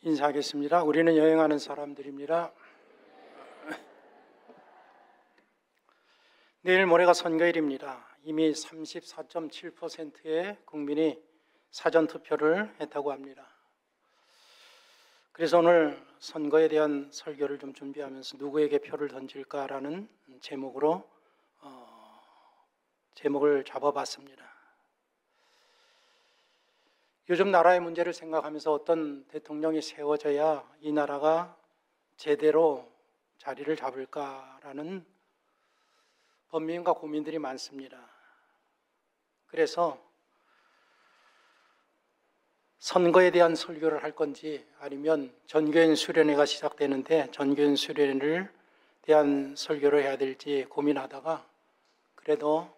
인사하겠습니다. 우리는 여행하는 사람들입니다. 내일 모레가 선거일입니다. 이미 34.7%의 국민이 사전투표를 했다고 합니다. 그래서 오늘 선거에 대한 설교를 좀 준비하면서 누구에게 표를 던질까라는 제목을 잡아봤습니다. 요즘 나라의 문제를 생각하면서 어떤 대통령이 세워져야 이 나라가 제대로 자리를 잡을까라는 번민과 고민들이 많습니다. 그래서 선거에 대한 설교를 할 건지 아니면 전교인 수련회가 시작되는데 전교인 수련회를 대한 설교를 해야 될지 고민하다가 그래도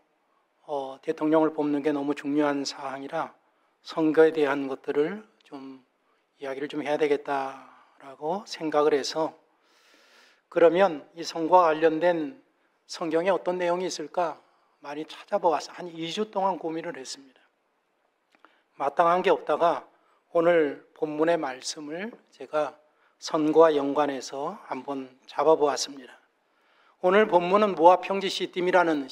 대통령을 뽑는 게 너무 중요한 사항이라 선거에 대한 것들을 좀 이야기를 좀 해야 되겠다라고 생각을 해서 그러면 이 선거와 관련된 성경에 어떤 내용이 있을까 많이 찾아보았어. 한 2주 동안 고민을 했습니다. 마땅한 게 없다가 오늘 본문의 말씀을 제가 선거와 연관해서 한번 잡아보았습니다. 오늘 본문은 모압 평지 시딤이라는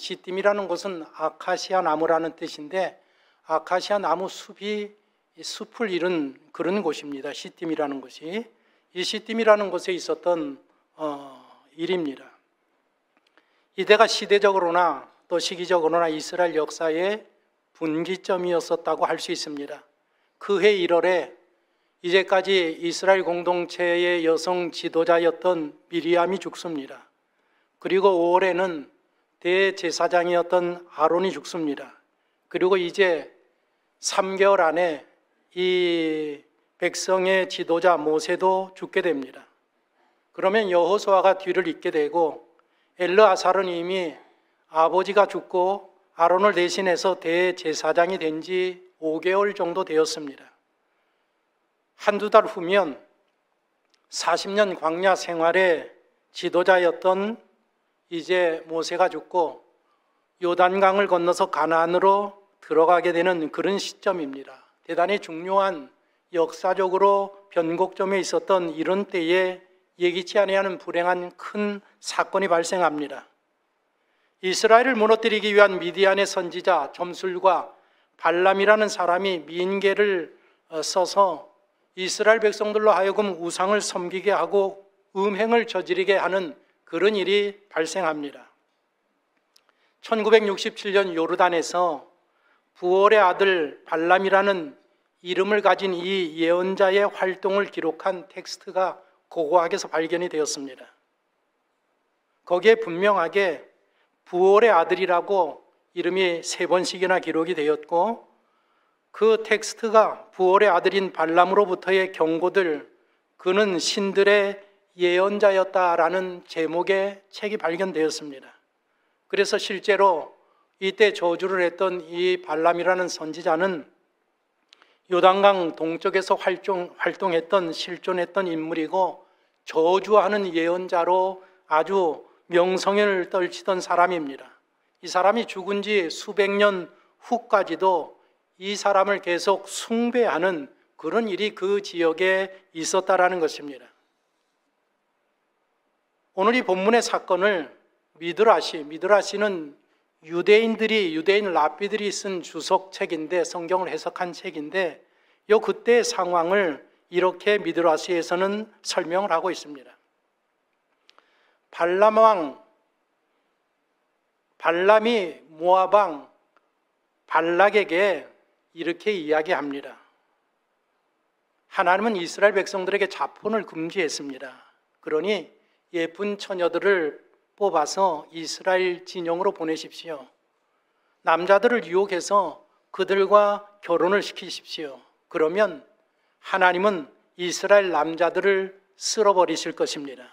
것은 아카시아 나무라는 뜻인데 아카시아 나무 숲을 이룬 그런 곳입니다. 시딤이라는 곳이. 이 시딤이라는 곳에 있었던 일입니다. 이때가 시대적으로나 또 시기적으로나 이스라엘 역사의 분기점이었었다고 할 수 있습니다. 그해 1월에 이제까지 이스라엘 공동체의 여성 지도자였던 미리암이 죽습니다. 그리고 5월에는 대제사장이었던 아론이 죽습니다. 그리고 이제 3개월 안에 이 백성의 지도자 모세도 죽게 됩니다. 그러면 여호수아가 뒤를 잇게 되고 엘르아살은 이미 아버지가 죽고 아론을 대신해서 대제사장이 된 지 5개월 정도 되었습니다. 한두 달 후면 40년 광야 생활의 지도자였던 이제 모세가 죽고 요단강을 건너서 가나안으로 들어가게 되는 그런 시점입니다. 대단히 중요한 역사적으로 변곡점에 있었던 이런 때에 예기치 아니하는 불행한 큰 사건이 발생합니다. 이스라엘을 무너뜨리기 위한 미디안의 선지자 점술과 발람이라는 사람이 민계를 써서 이스라엘 백성들로 하여금 우상을 섬기게 하고 음행을 저지르게 하는 그런 일이 발생합니다. 1967년 요르단에서 부올의 아들 발람이라는 이름을 가진 이 예언자의 활동을 기록한 텍스트가 고고학에서 발견이 되었습니다. 거기에 분명하게 부올의 아들이라고 이름이 3번씩이나 기록이 되었고 그 텍스트가 부올의 아들인 발람으로부터의 경고들, 그는 신들의 예언자였다라는 제목의 책이 발견되었습니다. 그래서 실제로 이때 저주를 했던 이 발람이라는 선지자는 요단강 동쪽에서 활동했던 실존했던 인물이고 저주하는 예언자로 아주 명성을 떨치던 사람입니다. 이 사람이 죽은 지 수백 년 후까지도 이 사람을 계속 숭배하는 그런 일이 그 지역에 있었다라는 것입니다. 오늘 이 본문의 사건을 미드라시는 유대인 랍비들이 쓴 주석책인데 성경을 해석한 책인데 그때의 상황을 이렇게 미드라시에서는 설명을 하고 있습니다. 발람이 모압 왕 발락에게 이렇게 이야기합니다. 하나님은 이스라엘 백성들에게 자폰을 금지했습니다. 그러니 예쁜 처녀들을 뽑아서 이스라엘 진영으로 보내십시오. 남자들을 유혹해서 그들과 결혼을 시키십시오. 그러면 하나님은 이스라엘 남자들을 쓸어버리실 것입니다.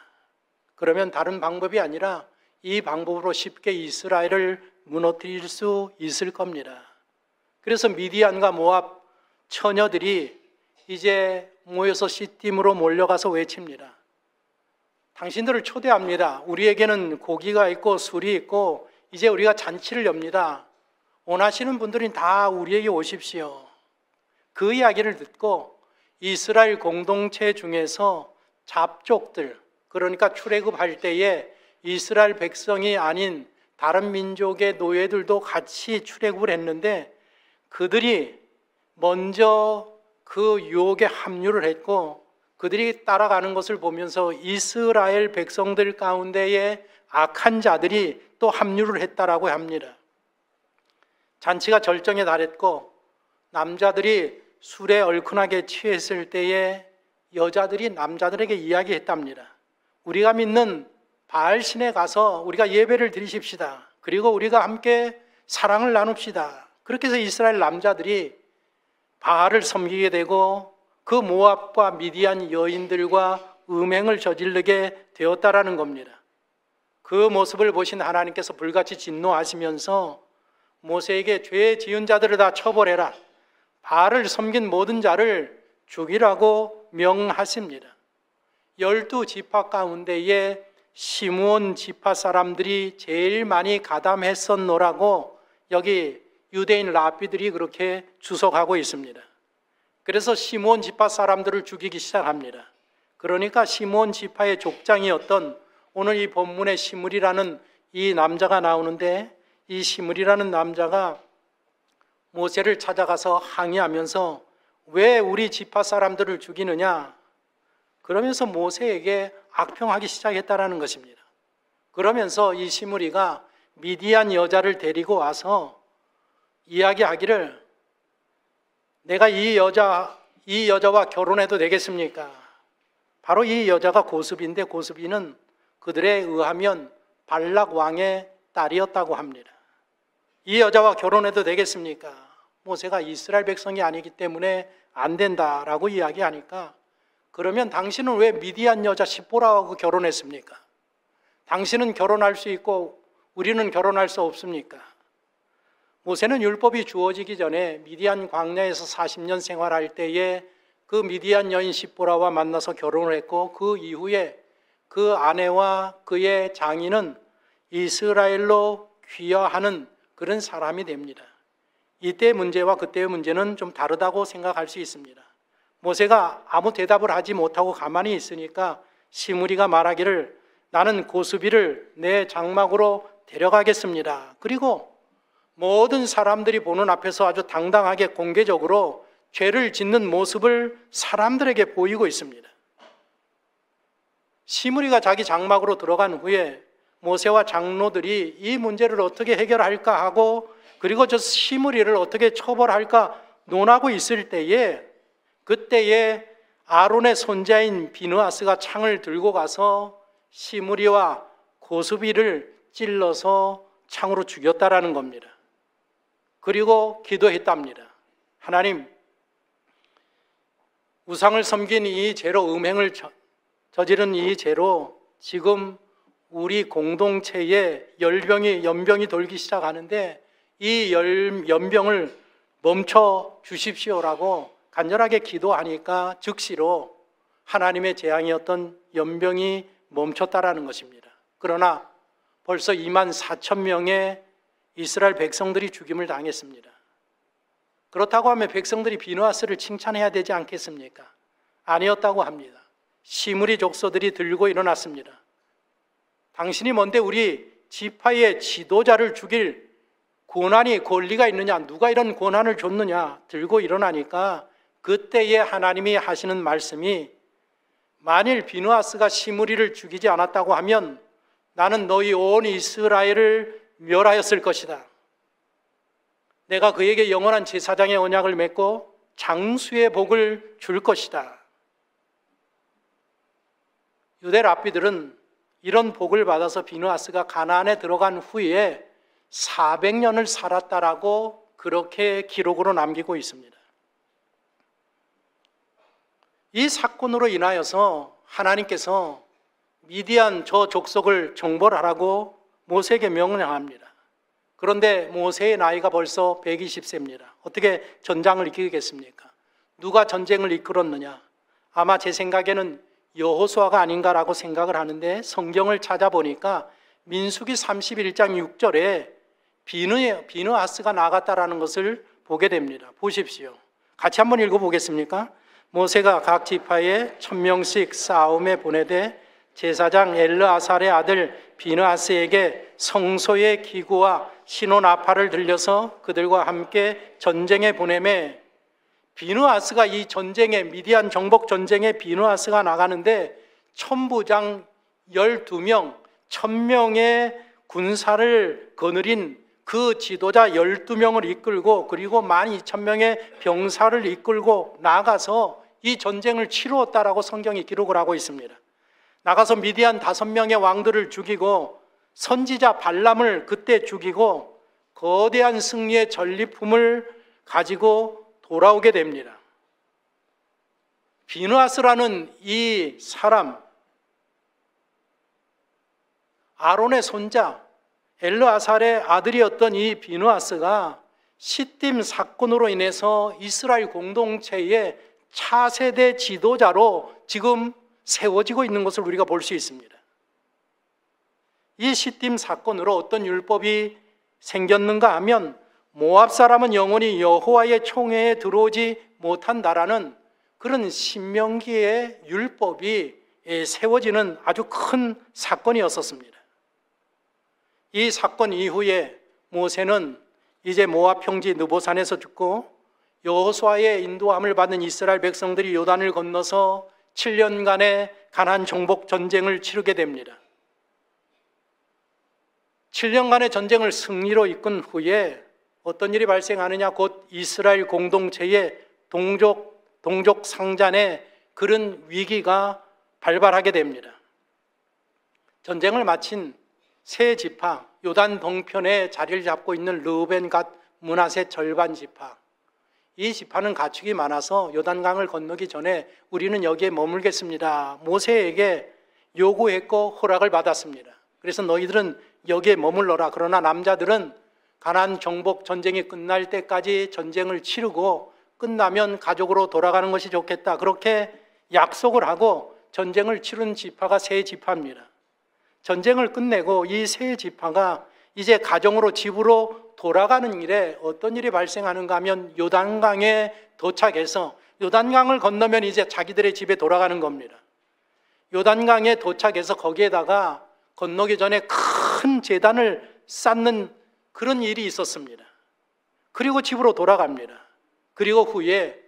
그러면 다른 방법이 아니라 이 방법으로 쉽게 이스라엘을 무너뜨릴 수 있을 겁니다. 그래서 미디안과 모압 처녀들이 이제 모여서 시딤으로 몰려가서 외칩니다. 당신들을 초대합니다. 우리에게는 고기가 있고 술이 있고 이제 우리가 잔치를 엽니다. 원하시는 분들은 다 우리에게 오십시오. 그 이야기를 듣고 이스라엘 공동체 중에서 잡족들, 그러니까 출애굽할 때에 이스라엘 백성이 아닌 다른 민족의 노예들도 같이 출애굽을 했는데 그들이 먼저 그 유혹에 합류를 했고 그들이 따라가는 것을 보면서 이스라엘 백성들 가운데에 악한 자들이 또 합류를 했다라고 합니다. 잔치가 절정에 달했고 남자들이 술에 얼큰하게 취했을 때에 여자들이 남자들에게 이야기했답니다. 우리가 믿는 바알신에 가서 우리가 예배를 드리십시다. 그리고 우리가 함께 사랑을 나눕시다. 그렇게 해서 이스라엘 남자들이 바알을 섬기게 되고 그 모압과 미디안 여인들과 음행을 저지르게 되었다라는 겁니다. 그 모습을 보신 하나님께서 불같이 진노하시면서 모세에게 죄 지은 자들을 다 처벌해라. 바알을 섬긴 모든 자를 죽이라고 명하십니다. 12지파 가운데에 시므온 지파 사람들이 제일 많이 가담했었노라고 여기 유대인 랍비들이 그렇게 주석하고 있습니다. 그래서 시므온 지파 사람들을 죽이기 시작합니다. 그러니까 시므온 지파의 족장이었던 오늘 이 본문에 시므리라는 이 남자가 나오는데 이 시므리라는 남자가 모세를 찾아가서 항의하면서 왜 우리 지파 사람들을 죽이느냐? 그러면서 모세에게 악평하기 시작했다라는 것입니다. 그러면서 이 시므리가 미디안 여자를 데리고 와서 이야기하기를 내가 이 여자와 결혼해도 되겠습니까? 바로 이 여자가 고스비인데 고스비는 그들에 의하면 발락 왕의 딸이었다고 합니다. 이 여자와 결혼해도 되겠습니까? 모세가 이스라엘 백성이 아니기 때문에 안 된다라고 이야기하니까 그러면 당신은 왜 미디안 여자 시보라하고 결혼했습니까? 당신은 결혼할 수 있고 우리는 결혼할 수 없습니까? 모세는 율법이 주어지기 전에 미디안 광야에서 40년 생활할 때에 그 미디안 여인 시보라와 만나서 결혼을 했고 그 이후에 그 아내와 그의 장인은 이스라엘로 귀화하는 그런 사람이 됩니다. 이때의 문제와 그때의 문제는 좀 다르다고 생각할 수 있습니다. 모세가 아무 대답을 하지 못하고 가만히 있으니까 시므리가 말하기를 나는 고스비를 내 장막으로 데려가겠습니다. 그리고 모든 사람들이 보는 앞에서 아주 당당하게 공개적으로 죄를 짓는 모습을 사람들에게 보이고 있습니다. 시므리가 자기 장막으로 들어간 후에 모세와 장로들이 이 문제를 어떻게 해결할까 하고 그리고 저 시므리를 어떻게 처벌할까 논하고 있을 때에 그때에 아론의 손자인 비느하스가 창을 들고 가서 시므리와 고스비를 찔러서 창으로 죽였다라는 겁니다. 그리고 기도했답니다. 하나님, 우상을 섬긴 이 죄로 음행을 저지른 이 죄로 지금 우리 공동체에 연병이 돌기 시작하는데 이 연병을 멈춰 주십시오라고 간절하게 기도하니까 즉시로 하나님의 재앙이었던 연병이 멈췄다라는 것입니다. 그러나 벌써 24,000명의 이스라엘 백성들이 죽임을 당했습니다. 그렇다고 하면 백성들이 비느하스를 칭찬해야 되지 않겠습니까? 아니었다고 합니다. 시므리 족속들이 들고 일어났습니다. 당신이 뭔데 우리 지파의 지도자를 죽일 권리가 있느냐? 누가 이런 권한을 줬느냐? 들고 일어나니까 그때에 하나님이 하시는 말씀이 만일 비느하스가 시므리를 죽이지 않았다고 하면 나는 너희 온 이스라엘을 멸하였을 것이다. 내가 그에게 영원한 제사장의 언약을 맺고 장수의 복을 줄 것이다. 유대 랍비들은 이런 복을 받아서 비느하스가 가나안에 들어간 후에 400년을 살았다라고 그렇게 기록으로 남기고 있습니다. 이 사건으로 인하여서 하나님께서 미디안 저 족속을 정벌하라고 모세에게 명령합니다. 그런데 모세의 나이가 벌써 120세입니다. 어떻게 전장을 이기겠습니까? 누가 전쟁을 이끌었느냐? 아마 제 생각에는 여호수아가 아닌가라고 생각을 하는데 성경을 찾아보니까 민수기 31장 6절에 비느하스가 나갔다라는 것을 보게 됩니다. 보십시오. 같이 한번 읽어보겠습니까? 모세가 각 지파에 1000명씩 싸움에 보내되 제사장 엘르아살의 아들 비느하스에게 성소의 기구와 신호나팔을 들려서 그들과 함께 전쟁에 보내매, 비느하스가 이 전쟁에, 미디안 정복 전쟁에 비느하스가 나가는데 천부장 12명, 1000명의 군사를 거느린 그 지도자 12명을 이끌고, 그리고 12,000명의 병사를 이끌고 나가서 이 전쟁을 치루었다라고 성경이 기록을 하고 있습니다. 나가서 미디안 5명의 왕들을 죽이고 선지자 발람을 그때 죽이고 거대한 승리의 전리품을 가지고 돌아오게 됩니다. 비느하스라는 이 사람, 아론의 손자 엘르아살의 아들이었던 이 비느하스가 시딤 사건으로 인해서 이스라엘 공동체의 차세대 지도자로 지금 세워지고 있는 것을 우리가 볼 수 있습니다. 이 시딤 사건으로 어떤 율법이 생겼는가 하면, 모압 사람은 영원히 여호와의 총회에 들어오지 못한다라는 그런 신명기의 율법이 세워지는 아주 큰 사건이었었습니다. 이 사건 이후에 모세는 이제 모압 평지 느보산에서 죽고, 여호수아의 인도함을 받은 이스라엘 백성들이 요단을 건너서 7년간의 가나안 정복 전쟁을 치르게 됩니다. 7년간의 전쟁을 승리로 이끈 후에 어떤 일이 발생하느냐, 곧 이스라엘 공동체의 동족 상잔의 그런 위기가 발발하게 됩니다. 전쟁을 마친 세 지파, 요단 동편에 자리를 잡고 있는 르우벤, 갓, 므낫세 절반 지파, 이 지파는 가축이 많아서 요단강을 건너기 전에 우리는 여기에 머물겠습니다, 모세에게 요구했고 허락을 받았습니다. 그래서 너희들은 여기에 머물러라. 그러나 남자들은 가나안 정복 전쟁이 끝날 때까지 전쟁을 치르고 끝나면 가족으로 돌아가는 것이 좋겠다, 그렇게 약속을 하고 전쟁을 치른 지파가 세 지파입니다. 전쟁을 끝내고 이 세 지파가 이제 가정으로, 집으로 돌아가는 일에 어떤 일이 발생하는가 하면, 요단강에 도착해서, 요단강을 건너면 이제 자기들의 집에 돌아가는 겁니다. 요단강에 도착해서 거기에다가 건너기 전에 큰 제단을 쌓는 그런 일이 있었습니다. 그리고 집으로 돌아갑니다. 그리고 후에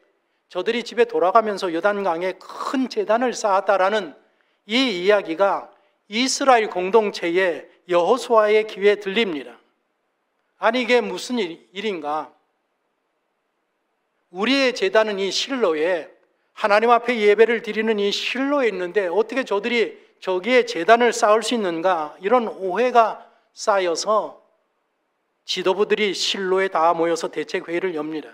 저들이 집에 돌아가면서 요단강에 큰 제단을 쌓았다라는 이 이야기가 이스라엘 공동체의 여호수아의 귀에 들립니다. 아니, 이게 무슨 일인가? 우리의 제단은 이 실로에, 하나님 앞에 예배를 드리는 이 실로에 있는데 어떻게 저들이 저기에 제단을 쌓을 수 있는가? 이런 오해가 쌓여서 지도부들이 실로에 다 모여서 대책회의를 엽니다.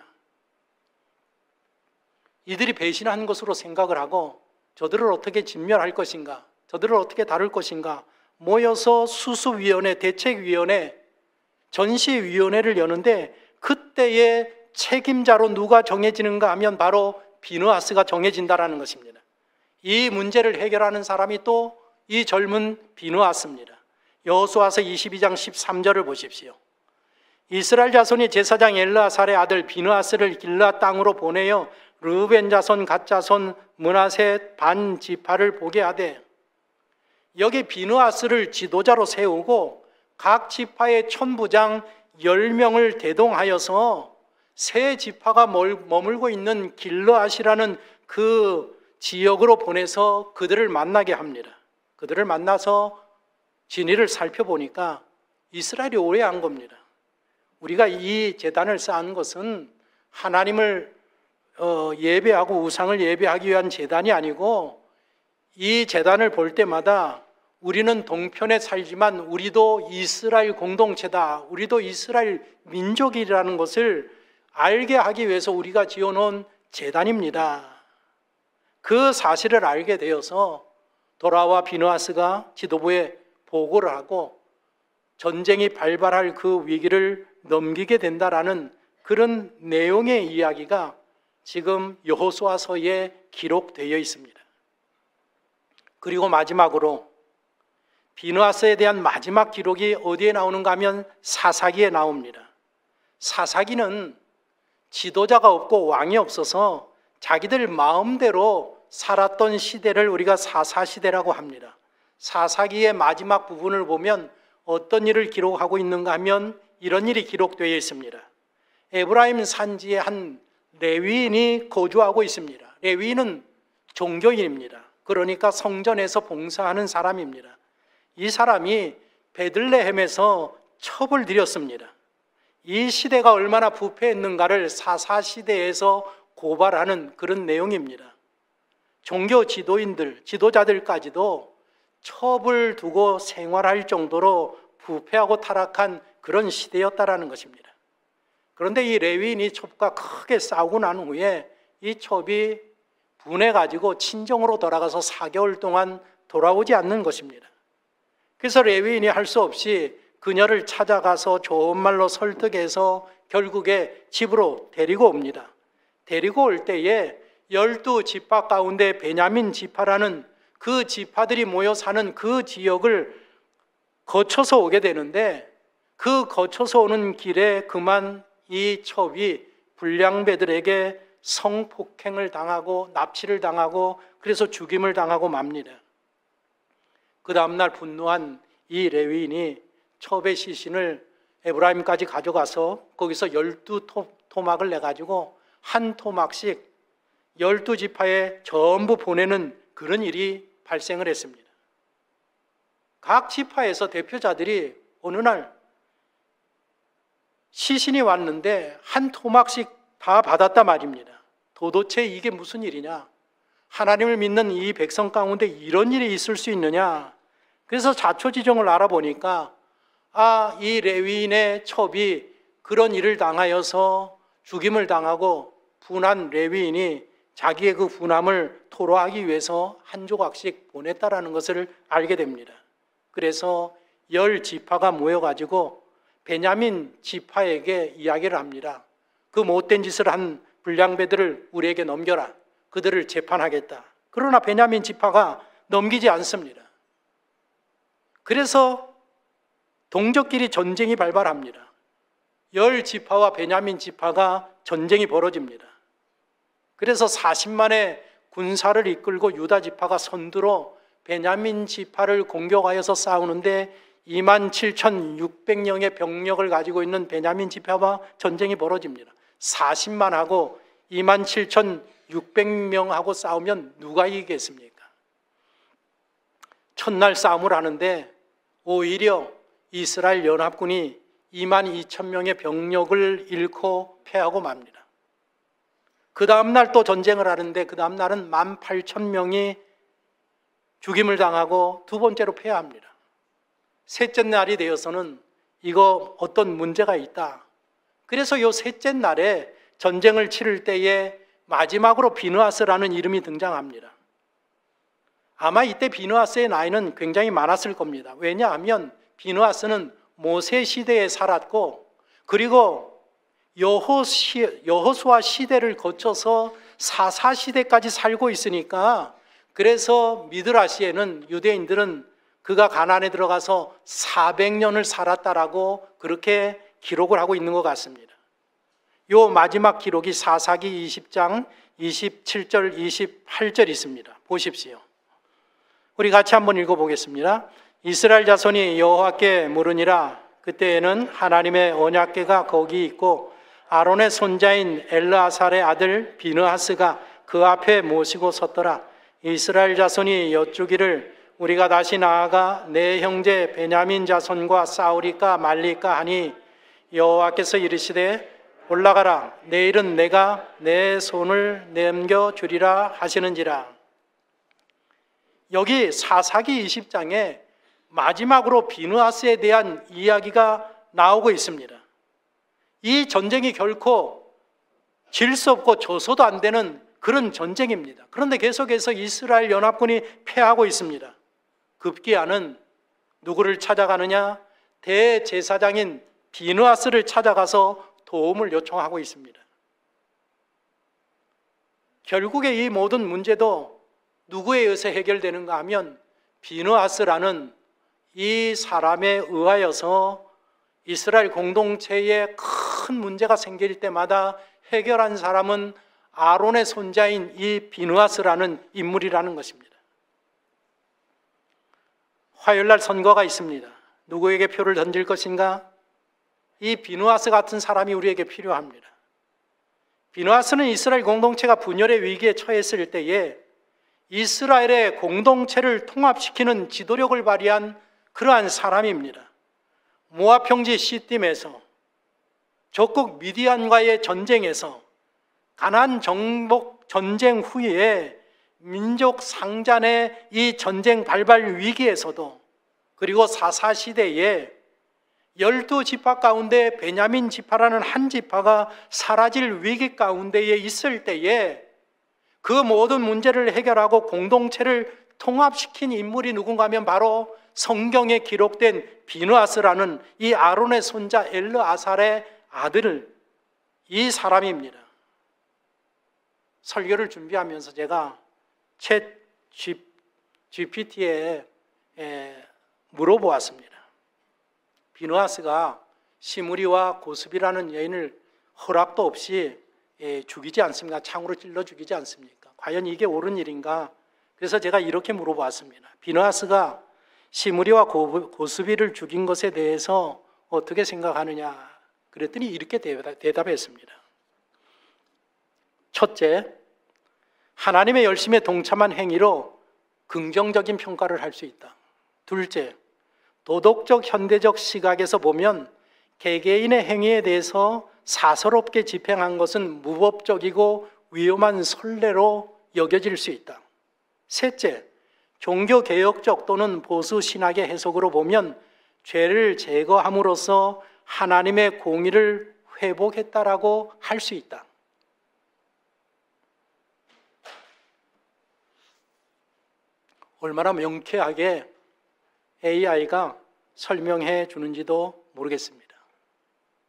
이들이 배신한 것으로 생각을 하고 저들을 어떻게 진멸할 것인가, 저들을 어떻게 다룰 것인가, 모여서 수습위원회, 대책위원회, 전시위원회를 여는데, 그때의 책임자로 누가 정해지는가 하면 바로 비느하스가 정해진다라는 것입니다. 이 문제를 해결하는 사람이 또 이 젊은 비느하스입니다. 여호수아서 22장 13절을 보십시오. 이스라엘 자손이 제사장 엘르아살의 아들 비느하스를 길르앗 땅으로 보내어 르우벤 자손, 갓 자손, 므낫세 반 지파를 보게 하되, 여기 비느하스를 지도자로 세우고 각 지파의 천부장 10명을 대동하여서 세 지파가 머물고 있는 길르앗이라는 그 지역으로 보내서 그들을 만나게 합니다. 그들을 만나서 진위를 살펴보니까 이스라엘이 오해한 겁니다. 우리가 이 제단을 쌓은 것은 하나님을 예배하고 우상을 예배하기 위한 제단이 아니고, 이 제단을 볼 때마다 우리는 동편에 살지만 우리도 이스라엘 공동체다, 우리도 이스라엘 민족이라는 것을 알게 하기 위해서 우리가 지어놓은 제단입니다. 그 사실을 알게 되어서 돌아와 비느하스가 지도부에 보고를 하고 전쟁이 발발할 그 위기를 넘기게 된다라는 그런 내용의 이야기가 지금 여호수아서에 기록되어 있습니다. 그리고 마지막으로 비느하스에 대한 마지막 기록이 어디에 나오는가 하면 사사기에 나옵니다. 사사기는 지도자가 없고 왕이 없어서 자기들 마음대로 살았던 시대를 우리가 사사시대라고 합니다. 사사기의 마지막 부분을 보면 어떤 일을 기록하고 있는가 하면 이런 일이 기록되어 있습니다. 에브라임 산지에 한 레위인이 거주하고 있습니다. 레위인은 종교인입니다. 그러니까 성전에서 봉사하는 사람입니다. 이 사람이 베들레헴에서 첩을 들였습니다. 이 시대가 얼마나 부패했는가를 사사시대에서 고발하는 그런 내용입니다. 종교 지도인들, 지도자들까지도 첩을 두고 생활할 정도로 부패하고 타락한 그런 시대였다라는 것입니다. 그런데 이 레위인이 첩과 크게 싸우고 난 후에 이 첩이 분해가지고 친정으로 돌아가서 4개월 동안 돌아오지 않는 것입니다. 그래서 레위인이 할 수 없이 그녀를 찾아가서 좋은 말로 설득해서 결국에 집으로 데리고 옵니다. 데리고 올 때에 12지파 가운데 베냐민 지파라는 그 지파들이 모여 사는 그 지역을 거쳐서 오게 되는데, 그 거쳐서 오는 길에 그만 이 첩이 불량배들에게 성폭행을 당하고 납치를 당하고 그래서 죽임을 당하고 맙니다. 그 다음날 분노한 이 레위인이 첩의 시신을 에브라임까지 가져가서 거기서 12토막을 내가지고 한 토막씩 12지파에 전부 보내는 그런 일이 발생을 했습니다. 각 지파에서 대표자들이 어느 날 시신이 왔는데 한 토막씩 다 받았단 말입니다. 도대체 이게 무슨 일이냐? 하나님을 믿는 이 백성 가운데 이런 일이 있을 수 있느냐? 그래서 자초지종을 알아보니까 이 레위인의 첩이 그런 일을 당하여서 죽임을 당하고 분한 레위인이 자기의 그 분함을 토로하기 위해서 한 조각씩 보냈다라는 것을 알게 됩니다. 그래서 10지파가 모여가지고 베냐민 지파에게 이야기를 합니다. 그 못된 짓을 한 불량배들을 우리에게 넘겨라. 그들을 재판하겠다. 그러나 베냐민 지파가 넘기지 않습니다. 그래서 동족끼리 전쟁이 발발합니다. 10지파와 베냐민 지파가 전쟁이 벌어집니다. 그래서 40만의 군사를 이끌고 유다 지파가 선두로 베냐민 지파를 공격하여서 싸우는데 27,600명의 병력을 가지고 있는 베냐민 지파와 전쟁이 벌어집니다. 40만하고 27,600명하고 싸우면 누가 이기겠습니까? 첫날 싸움을 하는데 오히려 이스라엘 연합군이 22,000명의 병력을 잃고 패하고 맙니다. 그 다음날 또 전쟁을 하는데 그 다음날은 18,000명이 죽임을 당하고 두 번째로 패합니다. 셋째 날이 되어서는 이거 어떤 문제가 있다. 그래서 이 셋째 날에 전쟁을 치를 때에 마지막으로 비느하스라는 이름이 등장합니다. 아마 이때 비느하스의 나이는 굉장히 많았을 겁니다. 왜냐하면 비느하스는 모세 시대에 살았고 그리고 여호수아 시대를 거쳐서 사사 시대까지 살고 있으니까, 그래서 미드라시에는 유대인들은 그가 가나안에 들어가서 400년을 살았다라고 그렇게 기록을 하고 있는 것 같습니다. 요 마지막 기록이 사사기 20장 27절 28절 있습니다. 보십시오. 우리 같이 한번 읽어보겠습니다. 이스라엘 자손이 여호와께 물으니라. 그때에는 하나님의 언약궤가 거기 있고 아론의 손자인 엘르아살의 아들 비느하스가 그 앞에 모시고 섰더라. 이스라엘 자손이 여쭈기를 우리가 다시 나아가 내 형제 베냐민 자손과 싸우리까 말리까 하니 여호와께서 이르시되 올라가라. 내일은 내가 내 손을 넘겨주리라 하시는지라. 여기 사사기 20장에 마지막으로 비느하스에 대한 이야기가 나오고 있습니다. 이 전쟁이 결코 질 수 없고 져서도 안 되는 그런 전쟁입니다. 그런데 계속해서 이스라엘 연합군이 패하고 있습니다. 급기야는 누구를 찾아가느냐? 대제사장인 비느하스를 찾아가서 도움을 요청하고 있습니다. 결국에 이 모든 문제도 누구에 의해서 해결되는가 하면 비느하스라는 이 사람에 의하여서 이스라엘 공동체에 큰 문제가 생길 때마다 해결한 사람은 아론의 손자인 이 비느하스라는 인물이라는 것입니다. 화요일날 선거가 있습니다. 누구에게 표를 던질 것인가? 이 비느하스 같은 사람이 우리에게 필요합니다. 비느하스는 이스라엘 공동체가 분열의 위기에 처했을 때에 이스라엘의 공동체를 통합시키는 지도력을 발휘한 그러한 사람입니다. 모압 평지 시딤에서 적국 미디안과의 전쟁에서 가나안 정복 전쟁 후에 민족 상잔의 이 전쟁 발발 위기에서도, 그리고 사사 시대에 12지파 가운데 베냐민 지파라는 한 지파가 사라질 위기 가운데에 있을 때에 그 모든 문제를 해결하고 공동체를 통합시킨 인물이 누군가 하면 바로 성경에 기록된 비느하스라는 이 아론의 손자 엘르아살의 아들, 이 사람입니다. 설교를 준비하면서 제가 챗 GPT에 물어보았습니다. 비느하스가 시므리와 고스비라는 여인을 허락도 없이 죽이지 않습니까? 창으로 찔러 죽이지 않습니까? 과연 이게 옳은 일인가? 그래서 제가 이렇게 물어봤습니다. 비느하스가 시므리와 고스비를 죽인 것에 대해서 어떻게 생각하느냐? 그랬더니 이렇게 대답했습니다. 첫째, 하나님의 열심에 동참한 행위로 긍정적인 평가를 할 수 있다. 둘째, 도덕적 현대적 시각에서 보면 개개인의 행위에 대해서 사서롭게 집행한 것은 무법적이고 위험한 선례로 여겨질 수 있다. 셋째, 종교개혁적 또는 보수 신학의 해석으로 보면 죄를 제거함으로써 하나님의 공의를 회복했다라고 할 수 있다. 얼마나 명쾌하게 AI가 설명해 주는지도 모르겠습니다.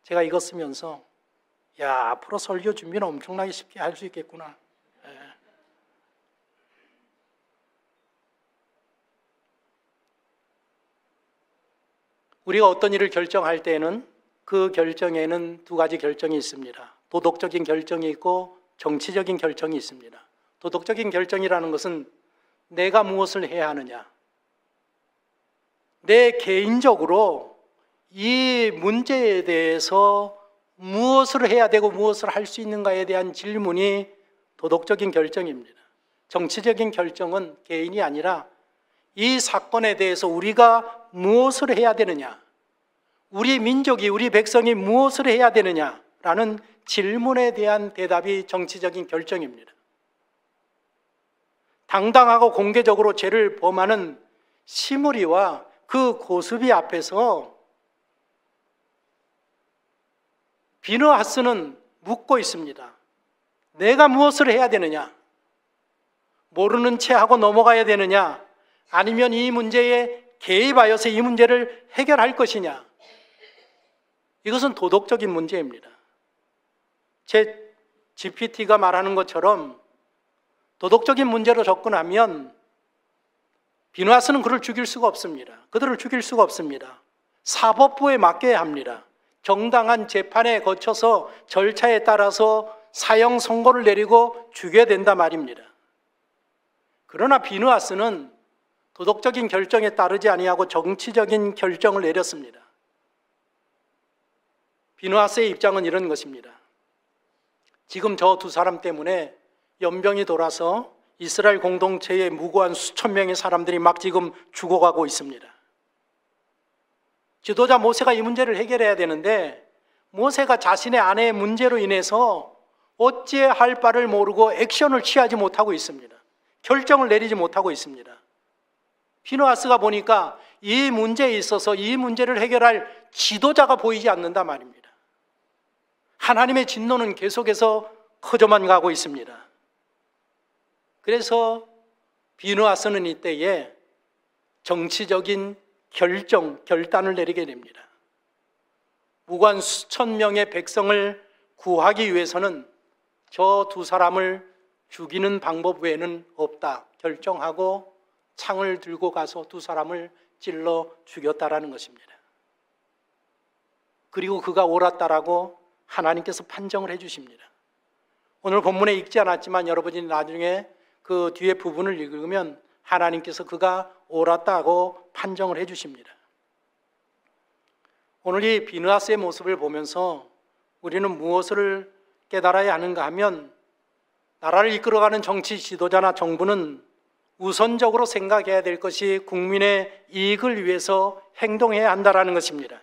제가 이거 쓰면서 앞으로 설교 준비는 엄청나게 쉽게 할 수 있겠구나. 우리가 어떤 일을 결정할 때에는 그 결정에는 두 가지 결정이 있습니다. 도덕적인 결정이 있고 정치적인 결정이 있습니다. 도덕적인 결정이라는 것은 내가 무엇을 해야 하느냐, 내 개인적으로 이 문제에 대해서 무엇을 해야 되고 무엇을 할 수 있는가에 대한 질문이 도덕적인 결정입니다. 정치적인 결정은 개인이 아니라 이 사건에 대해서 우리가 무엇을 해야 되느냐, 우리 민족이, 우리 백성이 무엇을 해야 되느냐라는 질문에 대한 대답이 정치적인 결정입니다. 당당하고 공개적으로 죄를 범하는 시므리와 그 고스비 앞에서 비느하스는 묻고 있습니다. 내가 무엇을 해야 되느냐? 모르는 채 하고 넘어가야 되느냐? 아니면 이 문제에 개입하여서 이 문제를 해결할 것이냐? 이것은 도덕적인 문제입니다. 제 GPT가 말하는 것처럼 도덕적인 문제로 접근하면 비느하스는 그를 죽일 수가 없습니다. 그들을 죽일 수가 없습니다. 사법부에 맡겨야 합니다. 정당한 재판에 거쳐서 절차에 따라서 사형 선고를 내리고 죽여야 된다 말입니다. 그러나 비느하스는 도덕적인 결정에 따르지 아니하고 정치적인 결정을 내렸습니다. 비느하스의 입장은 이런 것입니다. 지금 저 두 사람 때문에 연병이 돌아서 이스라엘 공동체에 무고한 수천 명의 사람들이 막 지금 죽어가고 있습니다. 지도자 모세가 이 문제를 해결해야 되는데 모세가 자신의 아내의 문제로 인해서 어찌할 바를 모르고 액션을 취하지 못하고 있습니다. 결정을 내리지 못하고 있습니다. 비느하스가 보니까 이 문제에 있어서 이 문제를 해결할 지도자가 보이지 않는다 말입니다. 하나님의 진노는 계속해서 커져만 가고 있습니다. 그래서 비느하스는 이때에 정치적인 결단을 내리게 됩니다. 무관 수천 명의 백성을 구하기 위해서는 저 두 사람을 죽이는 방법 외에는 없다 결정하고 창을 들고 가서 두 사람을 찔러 죽였다라는 것입니다. 그리고 그가 옳았다라고 하나님께서 판정을 해주십니다. 오늘 본문에 읽지 않았지만 여러분이 나중에 그 뒤에 부분을 읽으면 하나님께서 그가 옳았다고 판정을 해주십니다. 오늘 이 비느하스의 모습을 보면서 우리는 무엇을 깨달아야 하는가 하면, 나라를 이끌어가는 정치 지도자나 정부는 우선적으로 생각해야 될 것이 국민의 이익을 위해서 행동해야 한다는 것입니다.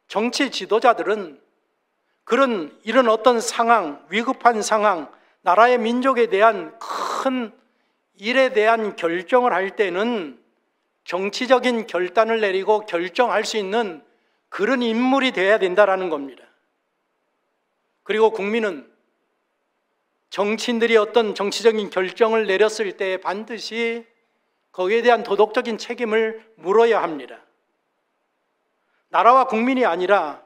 정치 지도자들은 이런 어떤 상황, 위급한 상황, 나라의 민족에 대한 큰 일에 대한 결정을 할 때는 정치적인 결단을 내리고 결정할 수 있는 그런 인물이 되어야 된다는 겁니다. 그리고 국민은 정치인들이 어떤 정치적인 결정을 내렸을 때 반드시 거기에 대한 도덕적인 책임을 물어야 합니다. 나라와 국민이 아니라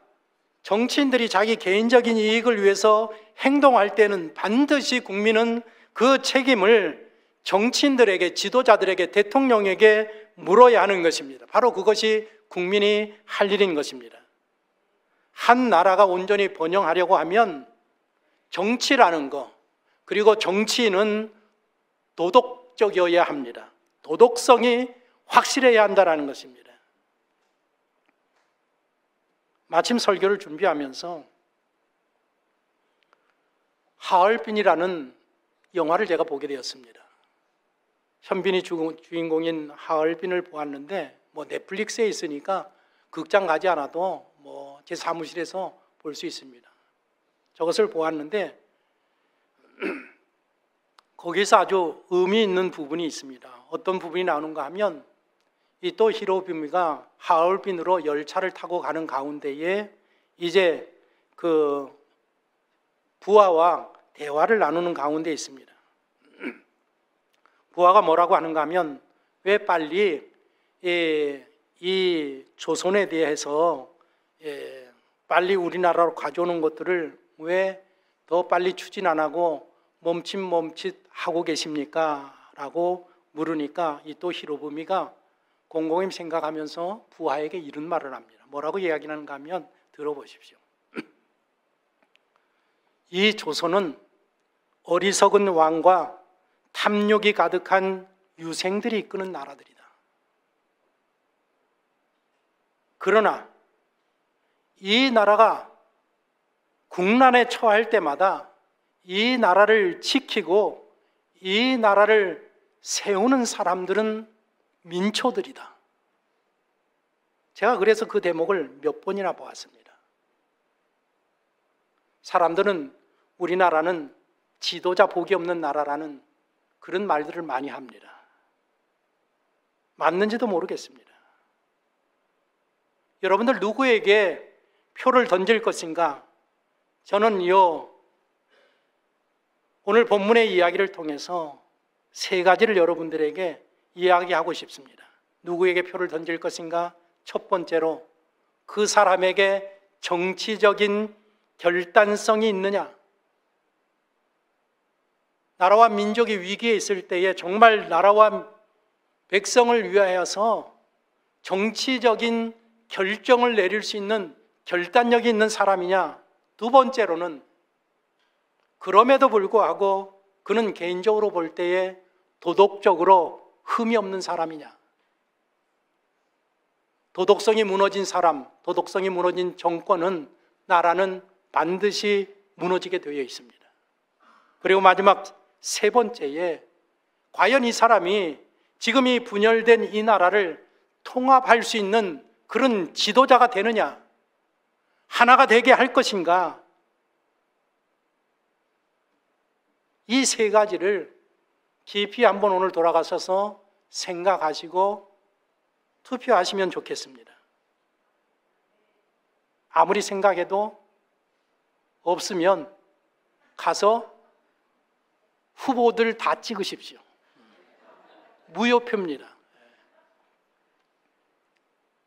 정치인들이 자기 개인적인 이익을 위해서 행동할 때는 반드시 국민은 그 책임을 정치인들에게, 지도자들에게, 대통령에게 물어야 하는 것입니다. 바로 그것이 국민이 할 일인 것입니다. 한 나라가 온전히 번영하려고 하면 정치라는 거, 그리고 정치인은 도덕적이어야 합니다. 도덕성이 확실해야 한다는 것입니다. 마침 설교를 준비하면서 하얼빈이라는 영화를 제가 보게 되었습니다. 현빈이 주인공인 하얼빈을 보았는데 넷플릭스에 있으니까 극장 가지 않아도 제 사무실에서 볼 수 있습니다. 저것을 보았는데 거기서 아주 의미 있는 부분이 있습니다. 어떤 부분이 나오는가 하면, 이 또 히로부미가 하얼빈으로 열차를 타고 가는 가운데에 이제 그 부하와 대화를 나누는 가운데 있습니다. 부하가 뭐라고 하는가 하면, 왜 빨리 이 조선에 대해서 빨리 우리나라로 가져오는 것들을 왜 더 빨리 추진 안 하고 멈칫멈칫 하고 계십니까? 라고 물으니까 이 또 히로부미가 곰곰이 생각하면서 부하에게 이런 말을 합니다. 뭐라고 이야기하는가 하면 들어보십시오. 이 조선은 어리석은 왕과 탐욕이 가득한 유생들이 이끄는 나라들이다. 그러나 이 나라가 국난에 처할 때마다 이 나라를 지키고 이 나라를 세우는 사람들은 민초들이다. 제가 그래서 그 대목을 몇 번이나 보았습니다. 사람들은 우리나라는 지도자 복이 없는 나라라는 그런 말들을 많이 합니다. 맞는지도 모르겠습니다. 여러분들 누구에게 표를 던질 것인가? 저는요, 오늘 본문의 이야기를 통해서 세 가지를 여러분들에게 이야기하고 싶습니다. 누구에게 표를 던질 것인가? 첫 번째로, 그 사람에게 정치적인 결단성이 있느냐? 나라와 민족이 위기에 있을 때에 정말 나라와 백성을 위하여서 정치적인 결정을 내릴 수 있는 결단력이 있는 사람이냐? 두 번째로는, 그럼에도 불구하고 그는 개인적으로 볼 때에 도덕적으로 흠이 없는 사람이냐? 도덕성이 무너진 사람, 도덕성이 무너진 정권은, 나라는 반드시 무너지게 되어 있습니다. 그리고 마지막 세 번째에, 과연 이 사람이 지금 이 분열된 이 나라를 통합할 수 있는 그런 지도자가 되느냐? 하나가 되게 할 것인가? 이 세 가지를 깊이 한번 오늘 돌아가셔서 생각하시고 투표하시면 좋겠습니다. 아무리 생각해도 없으면 가서 후보들 다 찍으십시오. 무효표입니다.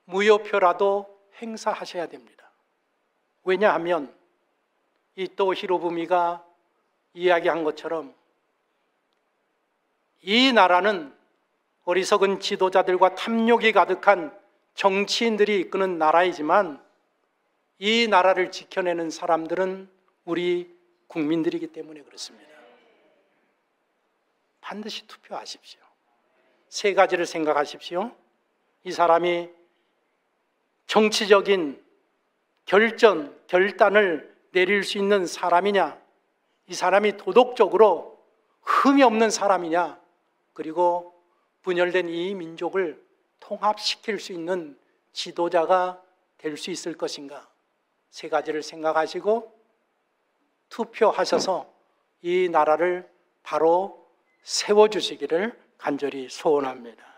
무효표라도 행사하셔야 됩니다. 왜냐하면 이 또 히로부미가 이야기한 것처럼 이 나라는 어리석은 지도자들과 탐욕이 가득한 정치인들이 이끄는 나라이지만 이 나라를 지켜내는 사람들은 우리 국민들이기 때문에 그렇습니다. 반드시 투표하십시오. 세 가지를 생각하십시오. 이 사람이 정치적인 결단을 내릴 수 있는 사람이냐, 이 사람이 도덕적으로 흠이 없는 사람이냐, 그리고 분열된 이 민족을 통합시킬 수 있는 지도자가 될 수 있을 것인가, 세 가지를 생각하시고 투표하셔서 이 나라를 바로 세워주시기를 간절히 소원합니다.